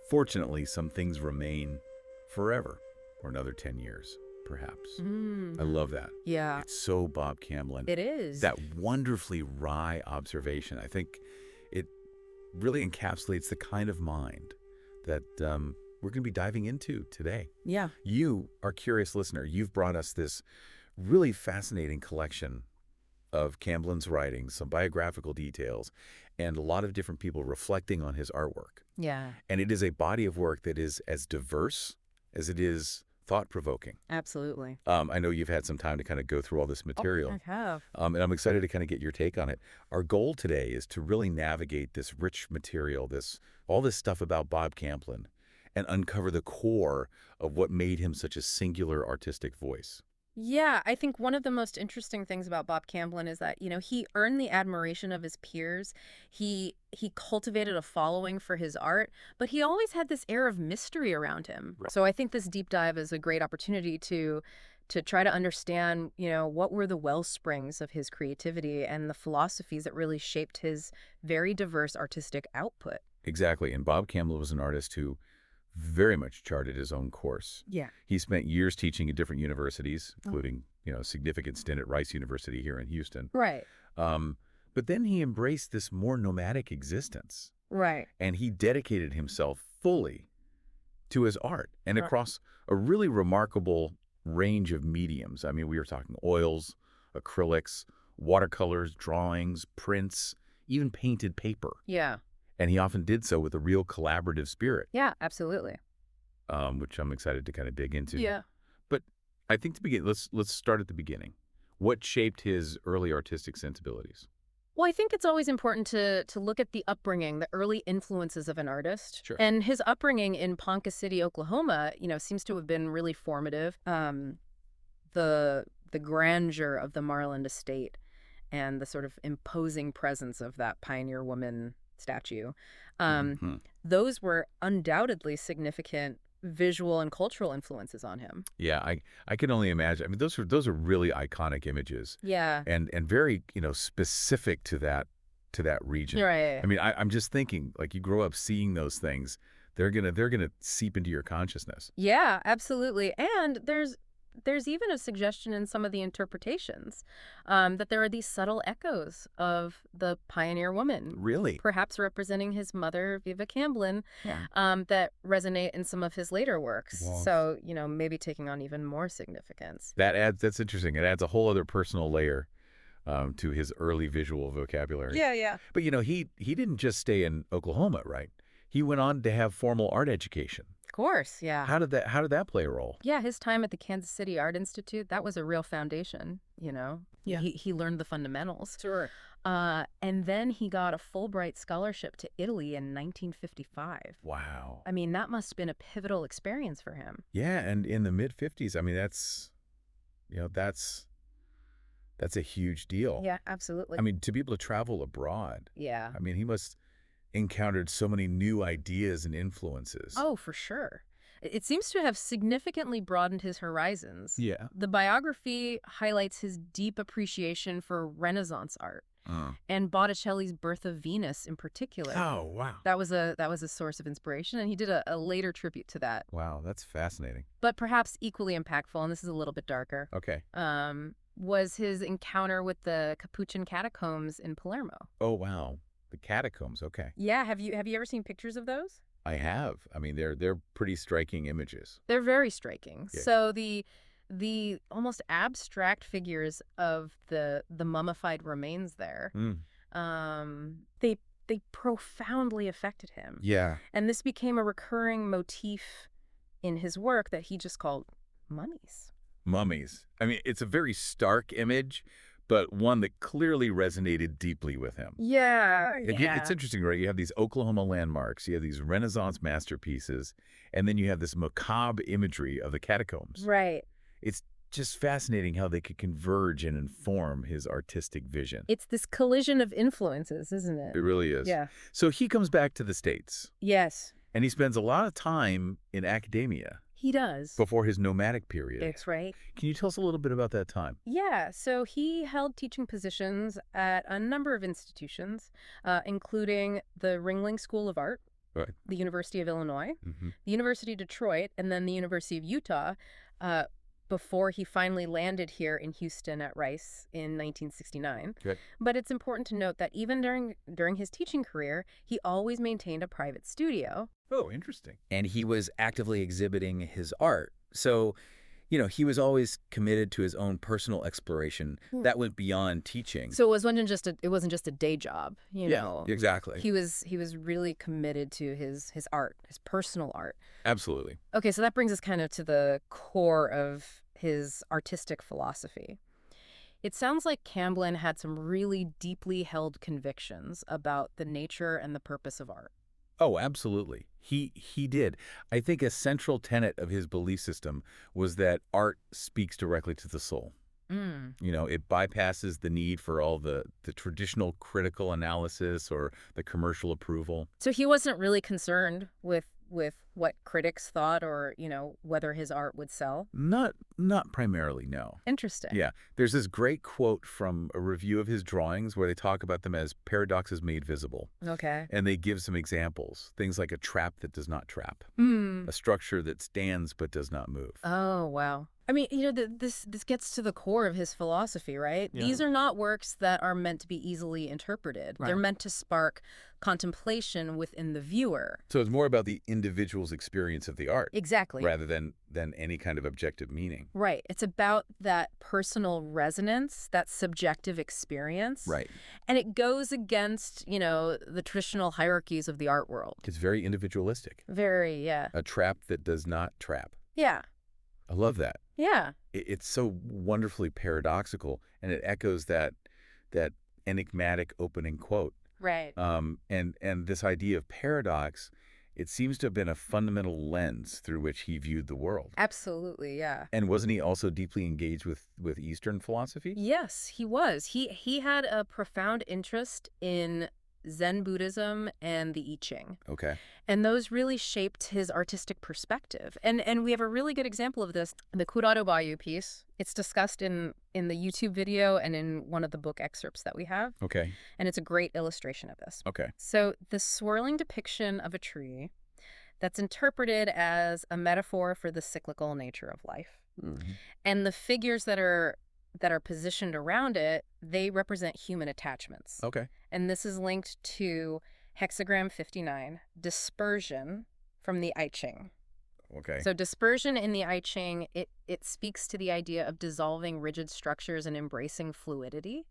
Fortunately, some things remain forever, or another 10 years, perhaps. I love that. Yeah, It's so Bob Camblin. it is. That wonderfully wry observation, I think it really encapsulates the kind of mind that we're going to be diving into today. Yeah. You, our curious listener, you've brought us this really fascinating collection of Camblin's writings, some biographical details, and a lot of different people reflecting on his artwork. Yeah, And it is a body of work that is as diverse as it is thought-provoking. absolutely. I know you've had some time to kind of go through all this material, I have. and I'm excited to kind of get your take on it. Our goal today is to really navigate this rich material, all this stuff about Bob Camblin, and uncover the core of what made him such a singular artistic voice. Yeah, I think one of the most interesting things about Bob Camblin is that, he earned the admiration of his peers. He cultivated a following for his art, but he always had this air of mystery around him. Right. So I think this deep dive is a great opportunity to try to understand, what were the well springs of his creativity and the philosophies that really shaped his very diverse artistic output. Exactly, and Bob Camblin was an artist who very much charted his own course. Yeah. He spent years teaching at different universities, including, a significant stint at Rice University here in Houston. Right. But then he embraced this more nomadic existence, Right. and he dedicated himself fully to his art and across a really remarkable range of mediums. I mean, we were talking oils, acrylics, watercolors, drawings, prints, even painted paper. Yeah. And he often did so with a real collaborative spirit, Yeah, absolutely. which I'm excited to kind of dig into. Yeah. But I think to begin, let's start at the beginning. What shaped his early artistic sensibilities? Well, I think it's always important to look at the upbringing, the early influences of an artist. Sure. And his upbringing in Ponca City, Oklahoma, seems to have been really formative. The grandeur of the Marland estate and the sort of imposing presence of that pioneer woman statue, Hmm. those were undoubtedly significant visual and cultural influences on him. Yeah, I can only imagine. I mean, those are really iconic images, Yeah. and very specific to that region. Right. I mean, I'm just thinking, like, you grow up seeing those things, they're gonna seep into your consciousness. Yeah, absolutely. And there's even a suggestion in some of the interpretations that there are these subtle echoes of the pioneer woman, Really? perhaps representing his mother, Viva Camblin, Yeah. that resonate in some of his later works. Wow. So, maybe taking on even more significance. That's interesting. It adds a whole other personal layer to his early visual vocabulary. Yeah. But he didn't just stay in Oklahoma, right? He went on to have formal art education. Of course, yeah. How did that play a role? Yeah, his time at the Kansas City Art Institute, that was a real foundation, Yeah. He learned the fundamentals. Sure. And then he got a Fulbright scholarship to Italy in 1955. Wow. I mean, that must have been a pivotal experience for him. Yeah, and in the mid-50s, I mean, that's a huge deal. Yeah, absolutely. I mean, to be able to travel abroad, Yeah. I mean, he must encountered so many new ideas and influences. Oh, for sure. It seems to have significantly broadened his horizons. Yeah. The biography highlights his deep appreciation for Renaissance art and Botticelli's Birth of Venus in particular. Oh, wow. That was a source of inspiration, and he did a later tribute to that. Wow, that's fascinating. But perhaps equally impactful, and this is a little bit darker, Okay. was his encounter with the Capuchin catacombs in Palermo. Oh, wow. The catacombs, okay. Yeah, have you ever seen pictures of those? I have. I mean, they're pretty striking images. They're very striking. Yeah. So the almost abstract figures of the mummified remains there, they profoundly affected him. Yeah. And this became a recurring motif in his work that he just called mummies. Mummies. I mean, it's a very stark image, but one that clearly resonated deeply with him. Yeah, It's interesting, right? You have these Oklahoma landmarks, you have these Renaissance masterpieces, and then you have this macabre imagery of the catacombs. Right. It's just fascinating how they could converge and inform his artistic vision. It's this collision of influences, isn't it? It really is. Yeah. So he comes back to the States, Yes, and he spends a lot of time in academia he does. before his nomadic period. That's right. Can you tell us a little bit about that time? Yeah, so he held teaching positions at a number of institutions, including the Ringling School of Art Right. the University of Illinois, Hmm. the University of Detroit, and then the University of Utah, uh, before he finally landed here in Houston at Rice in 1969. Okay. But it's important to note that even during his teaching career, he always maintained a private studio. Oh, interesting. And he was actively exhibiting his art. So, he was always committed to his own personal exploration that went beyond teaching. So it wasn't just a day job, Yeah, exactly. He was really committed to his art, his personal art. Absolutely. Okay, so that brings us kind of to the core of his artistic philosophy. It sounds like Camblin had some really deeply held convictions about the nature and the purpose of art. Oh, absolutely. He did. I think a central tenet of his belief system was that art speaks directly to the soul. Mm. It bypasses the need for all the traditional critical analysis or the commercial approval. So he wasn't really concerned with what critics thought or, whether his art would sell. Not primarily, no. Interesting. Yeah. There's this great quote from a review of his drawings where they talk about them as paradoxes made visible. Okay. And they give some examples. Things like a trap that does not trap, Hmm. a structure that stands but does not move. Oh, wow. I mean, this gets to the core of his philosophy, right? Yeah. These are not works that are meant to be easily interpreted. Right. They're meant to spark contemplation within the viewer. So it's more about the individual's experience of the art Exactly. rather than any kind of objective meaning. Right. It's about that personal resonance, that subjective experience. Right. And it goes against, the traditional hierarchies of the art world. It's very individualistic. Very, yeah. A trap that does not trap. Yeah. I love that. Yeah. It's so wonderfully paradoxical, and it echoes that enigmatic opening quote. Right. And this idea of paradox, it seems to have been a fundamental lens through which he viewed the world. Absolutely, yeah. And wasn't he also deeply engaged with Eastern philosophy? Yes, he was. He had a profound interest in Zen Buddhism and the I Ching. Okay. And those really shaped his artistic perspective. And we have a really good example of this, the Cuidado Bayou piece. It's discussed in the YouTube video and in one of the book excerpts that we have. Okay. And it's a great illustration of this. Okay. So the swirling depiction of a tree that's interpreted as a metaphor for the cyclical nature of life. Mm-hmm. And the figures that are positioned around it, they represent human attachments. Okay. And this is linked to hexagram 59, dispersion from the I Ching. Okay. So dispersion in the I Ching, it speaks to the idea of dissolving rigid structures and embracing fluidity.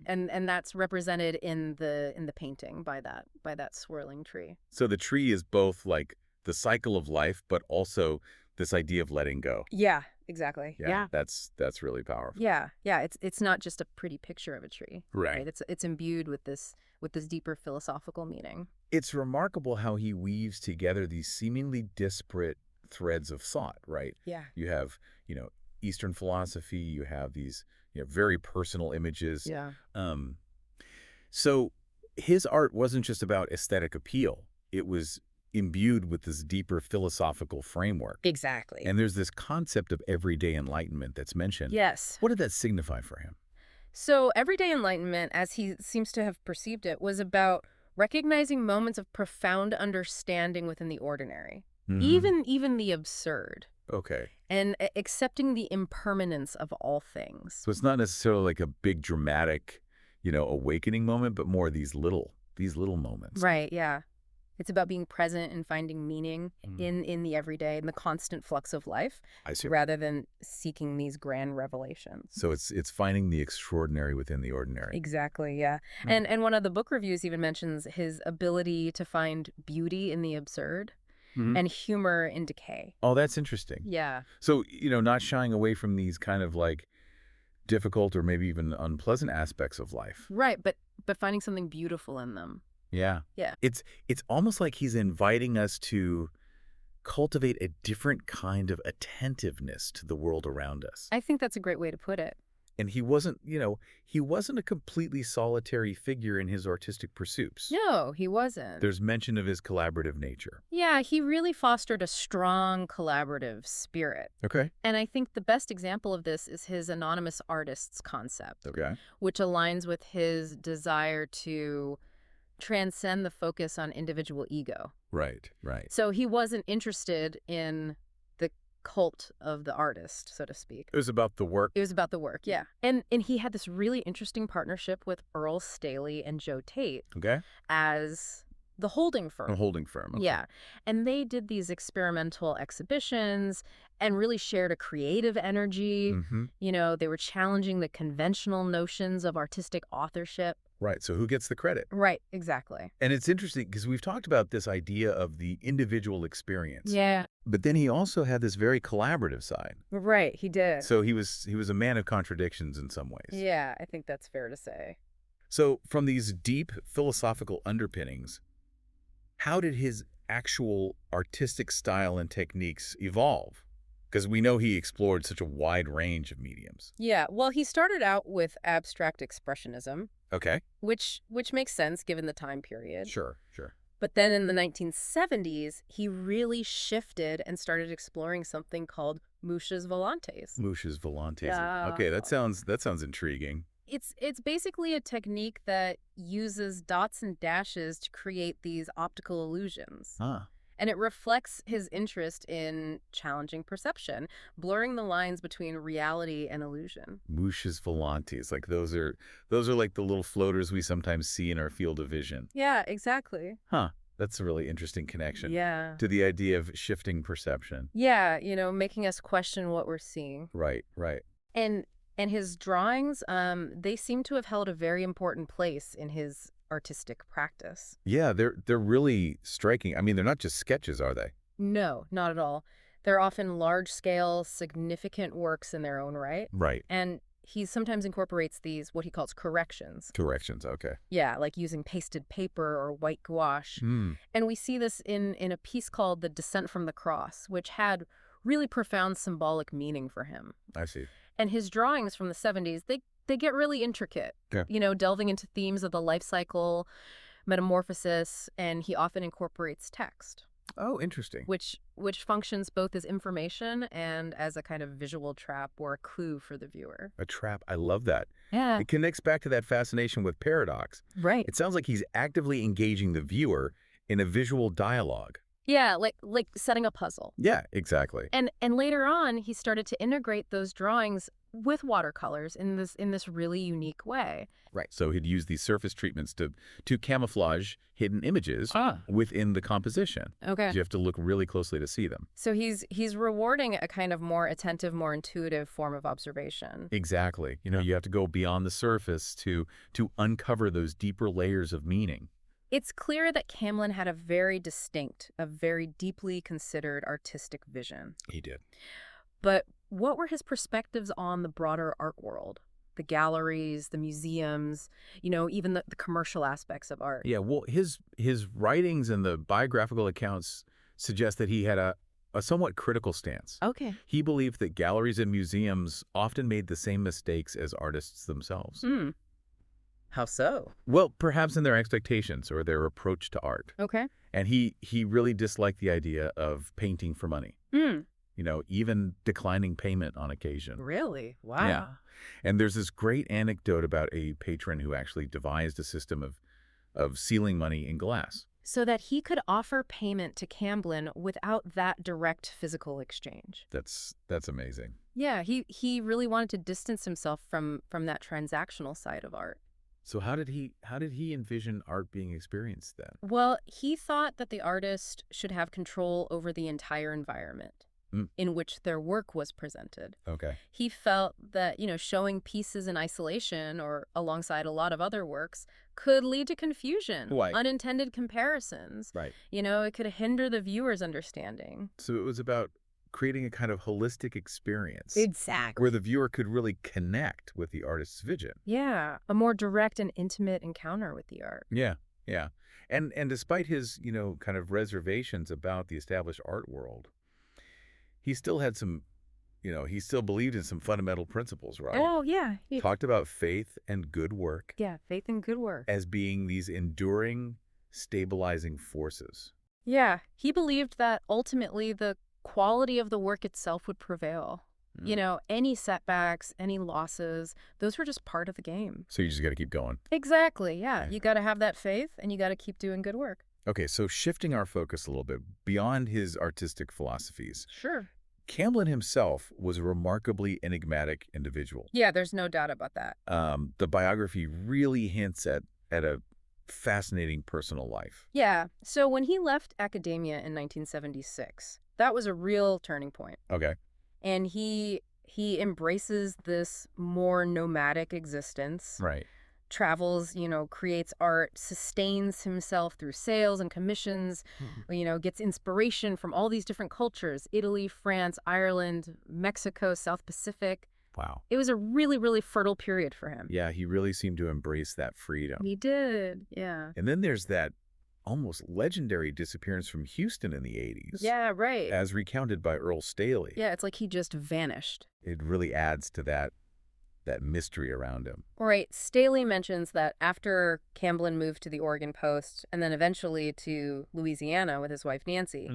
And that's represented in the painting by that swirling tree. So the tree is both like the cycle of life, but also this idea of letting go. Yeah, exactly. Yeah. That's really powerful. Yeah. It's not just a pretty picture of a tree. Right. It's imbued with this deeper philosophical meaning. It's remarkable how he weaves together these seemingly disparate threads of thought, right? Yeah. You have, Eastern philosophy, you have these, very personal images. Yeah. So his art wasn't just about aesthetic appeal. It was imbued with this deeper philosophical framework. Exactly. And there's this concept of everyday enlightenment that's mentioned. Yes. What did that signify for him? So everyday enlightenment, as he seems to have perceived it, was about recognizing moments of profound understanding within the ordinary, even the absurd, Okay. and accepting the impermanence of all things. So it's not necessarily like a big dramatic, awakening moment, but more these little moments. Right, yeah. It's about being present and finding meaning in the everyday and the constant flux of life, I see. rather than seeking these grand revelations. So it's finding the extraordinary within the ordinary. Exactly, yeah. And one of the book reviews even mentions his ability to find beauty in the absurd and humor in decay. Oh, that's interesting. Yeah. So, not shying away from these kind of like difficult or maybe even unpleasant aspects of life. Right, but finding something beautiful in them. Yeah. Yeah. It's almost like he's inviting us to cultivate a different kind of attentiveness to the world around us. I think that's a great way to put it. And he wasn't a completely solitary figure in his artistic pursuits. No, he wasn't. There's mention of his collaborative nature. Yeah, he really fostered a strong collaborative spirit. Okay. And I think the best example of this is his anonymous artists concept, Okay. which aligns with his desire to transcend the focus on individual ego. Right, right. So he wasn't interested in the cult of the artist, so to speak. It was about the work. It was about the work, yeah. And he had this really interesting partnership with Earl Staley and Joe Tate Okay. as the holding A firm. holding firm. Okay. Yeah. And they did these experimental exhibitions and really shared a creative energy. Mm-hmm. You know, they were challenging the conventional notions of artistic authorship. Right. So who gets the credit? Right, exactly. And it's interesting because we've talked about this idea of the individual experience. Yeah. But then he also had this very collaborative side. Right, he did. So he was a man of contradictions in some ways. Yeah, I think that's fair to say. So from these deep philosophical underpinnings, how did his actual artistic style and techniques evolve? Because we know he explored such a wide range of mediums. Yeah, well, he started out with abstract expressionism, Okay. which makes sense given the time period. Sure, sure. But then in the 1970s, he really shifted and started exploring something called Muchas Volantes. Musha's Volantes. Yeah. Okay, that sounds intriguing. It's basically a technique that uses dots and dashes to create these optical illusions. Huh. And it reflects his interest in challenging perception, blurring the lines between reality and illusion. Musha's Volantes. Like those are like the little floaters we sometimes see in our field of vision. Yeah, exactly. Huh. That's a really interesting connection Yeah. to the idea of shifting perception. Yeah, you know, making us question what we're seeing. Right, right. And his drawings, they seem to have held a very important place in his artistic practice. Yeah, they're really striking. I mean, they're not just sketches, are they? No, not at all. They're often large-scale, significant works in their own right. Right. And he sometimes incorporates these, what he calls corrections. Corrections, okay. Yeah, like using pasted paper or white gouache. Hmm. And we see this in a piece called The Descent from the Cross, which had really profound symbolic meaning for him. I see. And his drawings from the 70s, they get really intricate, Yeah. you know, delving into themes of the life cycle, metamorphosis, and he often incorporates text, Oh, interesting. which functions both as information and as a kind of visual trap or a clue for the viewer. A trap. I love that. Yeah, It connects back to that fascination with paradox. right. It sounds like he's actively engaging the viewer in a visual dialogue. Yeah, like setting a puzzle. Yeah, exactly. And later on, he started to integrate those drawings with watercolors in this really unique way. Right. So he'd use these surface treatments to camouflage hidden images within the composition. Okay. You have to look really closely to see them. So he's rewarding a kind of more attentive, more intuitive form of observation. Exactly. You know, you have to go beyond the surface to uncover those deeper layers of meaning. It's clear that Camblin had a very distinct, a very deeply considered artistic vision. He did. But what were his perspectives on the broader art world? The galleries, the museums, you know, even the commercial aspects of art. Yeah, well, his writings and the biographical accounts suggest that he had a somewhat critical stance. Okay. He believed that galleries and museums often made the same mistakes as artists themselves. How so? Well, perhaps in their expectations or their approach to art. Okay. And he really disliked the idea of painting for money. You know, even declining payment on occasion. Really? Wow. Yeah. And there's this great anecdote about a patron who actually devised a system of sealing money in glass. So that he could offer payment to Camblin without that direct physical exchange. That's amazing. Yeah, he really wanted to distance himself from that transactional side of art. So how did he envision art being experienced then? Well, he thought that the artist should have control over the entire environment in which their work was presented. Okay. He felt that, you know, showing pieces in isolation or alongside a lot of other works could lead to confusion, Right. unintended comparisons. Right. You know, it could hinder the viewer's understanding. So it was about creating a kind of holistic experience Exactly. where the viewer could really connect with the artist's vision. Yeah, a more direct and intimate encounter with the art. Yeah, yeah. And despite his, you know, kind of reservations about the established art world, he still had some, you know, he still believed in some fundamental principles, right? Oh, yeah. Talked about faith and good work Yeah, faith and good work. as being these enduring, stabilizing forces. Yeah, he believed that ultimately the quality of the work itself would prevail. You know, any setbacks, any losses, those were just part of the game. So you just got to keep going. Exactly, yeah. Yeah. You got to have that faith, and you got to keep doing good work. Okay, so shifting our focus a little bit beyond his artistic philosophies, Sure. Camblin himself was a remarkably enigmatic individual. Yeah, there's no doubt about that. The biography really hints at a fascinating personal life. Yeah, so when he left academia in 1976, that was a real turning point. Okay. And he embraces this more nomadic existence, Right. travels, you know, creates art, sustains himself through sales and commissions, you know, gets inspiration from all these different cultures, Italy, France, Ireland, Mexico, South Pacific. Wow. It was a really, really fertile period for him. Yeah, he really seemed to embrace that freedom. He did, yeah. And then there's that almost legendary disappearance from Houston in the 80s. Yeah, right. As recounted by Earl Staley. Yeah, it's like he just vanished. It really adds to that mystery around him. Right. Staley mentions that after Camblin moved to the Oregon Post and then eventually to Louisiana with his wife Nancy,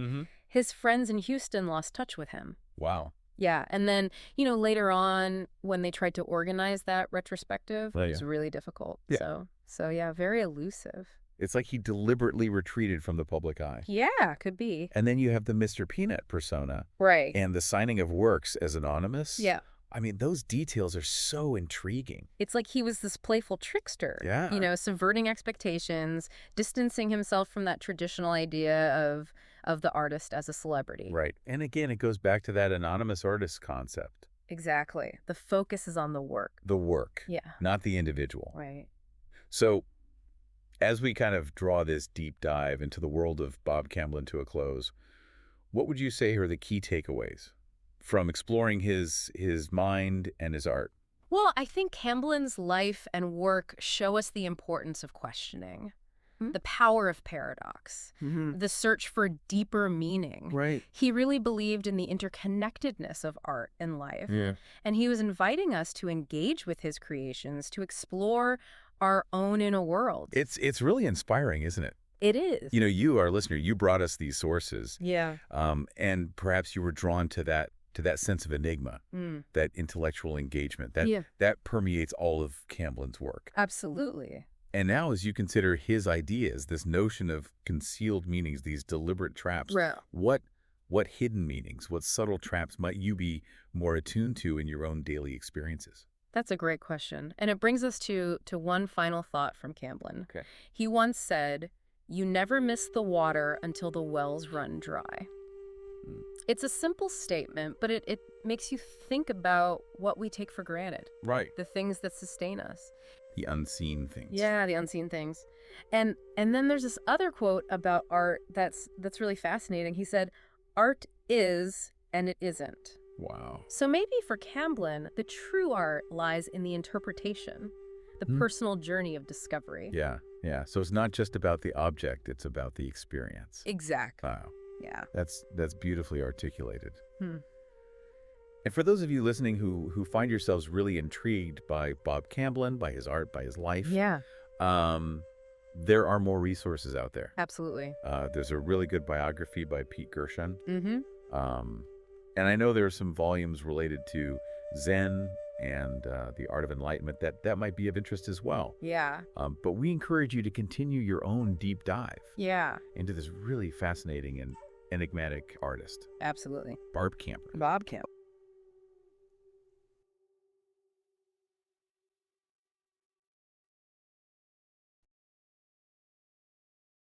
his friends in Houston lost touch with him. Wow. Yeah. And then, you know, later on when they tried to organize that retrospective, Oh, it was really difficult. Yeah. So yeah, very elusive. It's like he deliberately retreated from the public eye. Yeah, could be. And then you have the Mr. Peanut persona. Right. And the signing of works as anonymous. Yeah. I mean, those details are so intriguing. It's like he was this playful trickster, Yeah. you know, subverting expectations, distancing himself from that traditional idea of the artist as a celebrity. Right. And again, it goes back to that anonymous artist concept. Exactly. The focus is on the work. The work, Yeah. not the individual. Right. So as we kind of draw this deep dive into the world of Bob Camblin to a close, what would you say are the key takeaways from exploring his mind and his art? Well, I think Camblin's life and work show us the importance of questioning, the power of paradox, the search for deeper meaning. Right. He really believed in the interconnectedness of art and life. Yeah. And he was inviting us to engage with his creations, to explore our own inner world. It's really inspiring, isn't it? It is. You know, you, our listener, you brought us these sources. Yeah. And perhaps you were drawn to that sense of enigma, that intellectual engagement, that permeates all of Camblin's work. Absolutely. And now as you consider his ideas, this notion of concealed meanings, these deliberate traps, Right. what hidden meanings, what subtle traps might you be more attuned to in your own daily experiences? That's a great question. And it brings us to one final thought from Camblin. Okay. He once said, "You never miss the water until the wells run dry." It's a simple statement, but it makes you think about what we take for granted, Right. the things that sustain us. The unseen things. Yeah, the unseen things. And then there's this other quote about art that's really fascinating. He said, "Art is and it isn't." Wow. So maybe for Camblin, the true art lies in the interpretation, the personal journey of discovery. Yeah. Yeah. So it's not just about the object, it's about the experience. Exactly. Wow. Yeah. That's beautifully articulated. Hmm. And for those of you listening who find yourselves really intrigued by Bob Camblin, by his art, by his life, Yeah, there are more resources out there. absolutely. There's a really good biography by Pete Gershon. Mm-hmm. And I know there are some volumes related to Zen and the art of enlightenment that might be of interest as well. Yeah. But we encourage you to continue your own deep dive Yeah, into this really fascinating and enigmatic artist, absolutely. Bob Camblin. Bob Camp.